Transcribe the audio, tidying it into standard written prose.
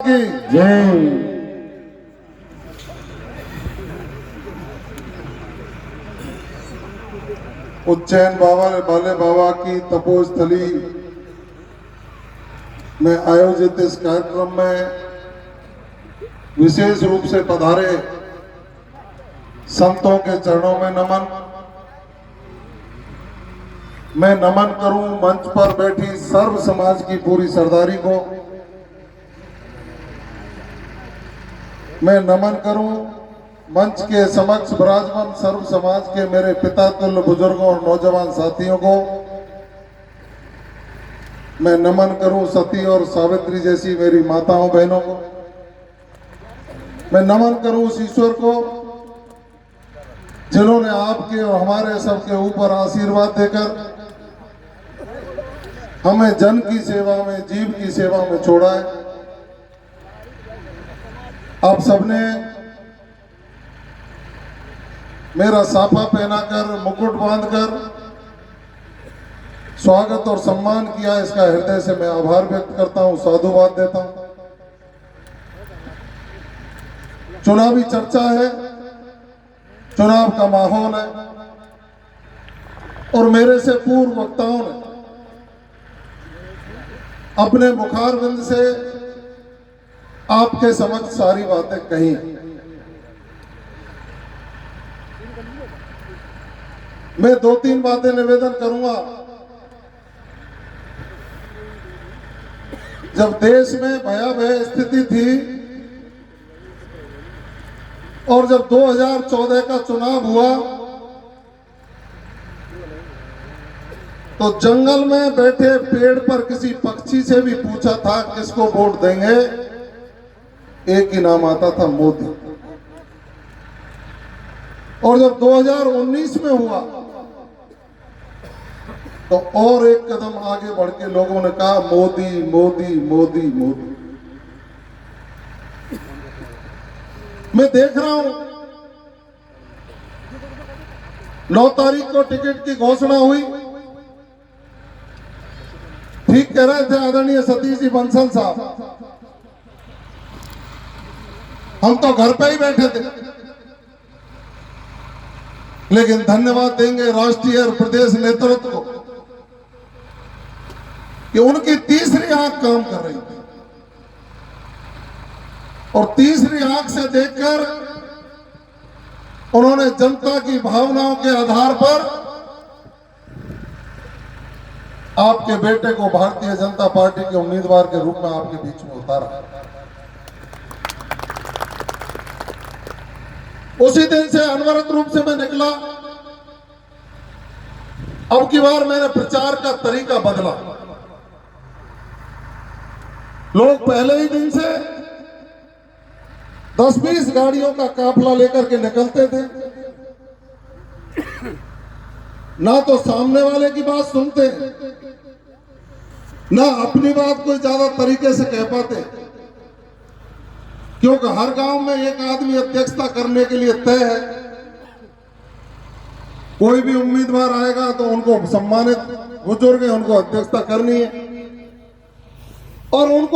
की जय। उज्जैन बाबा बाले बाबा की तपोस्थली में आयोजित इस कार्यक्रम में विशेष रूप से पधारे संतों के चरणों में नमन। मैं नमन करूं मंच पर बैठी सर्व समाज की पूरी सरदारी को। मैं नमन करूं मंच के समक्ष विराजमान सर्व समाज के मेरे पिता तुल्य बुजुर्गों और नौजवान साथियों को। मैं नमन करूं सती और सावित्री जैसी मेरी माताओं बहनों को। मैं नमन करूं उस ईश्वर को जिन्होंने आपके और हमारे सबके ऊपर आशीर्वाद देकर हमें जन की सेवा में, जीव की सेवा में छोड़ा है। आप सबने मेरा साफा पहनाकर, मुकुट बांधकर स्वागत और सम्मान किया, इसका हृदय से मैं आभार व्यक्त करता हूं, साधुवाद देता हूं। चुनावी चर्चा है, चुनाव का माहौल है और मेरे से पूर्व वक्ताओं ने अपने मुखारबिंद से आपके समक्ष सारी बातें कही। मैं दो तीन बातें निवेदन करूंगा। जब देश में भयावह स्थिति थी और जब 2014 का चुनाव हुआ तो जंगल में बैठे पेड़ पर किसी पक्षी से भी पूछा था किसको वोट देंगे, एक ही नाम आता था, मोदी। और जब 2019 में हुआ तो और एक कदम आगे बढ़ के लोगों ने कहा मोदी मोदी मोदी मोदी। मैं देख रहा हूं 9 तारीख को टिकट की घोषणा हुई। ठीक कह रहे थे आदरणीय सतीश जी बंसल साहब, हम तो घर पे ही बैठे थे, लेकिन धन्यवाद देंगे राष्ट्रीय और प्रदेश नेतृत्व को कि उनकी तीसरी आंख काम कर रही थी और तीसरी आंख से देखकर उन्होंने जनता की भावनाओं के आधार पर आपके बेटे को भारतीय जनता पार्टी के उम्मीदवार के रूप में आपके बीच में उतारा। उसी दिन से अनवरत रूप से मैं निकला। अब की बार मैंने प्रचार का तरीका बदला। लोग पहले ही दिन से 10-20 गाड़ियों का काफिला लेकर के निकलते थे, ना तो सामने वाले की बात सुनते, ना अपनी बात कोई ज्यादा तरीके से कह पाते, क्योंकि हर गांव में एक आदमी अध्यक्षता करने के लिए तय है। कोई भी उम्मीदवार आएगा तो उनको सम्मानित बुजुर्ग है, उनको अध्यक्षता करनी है और उनको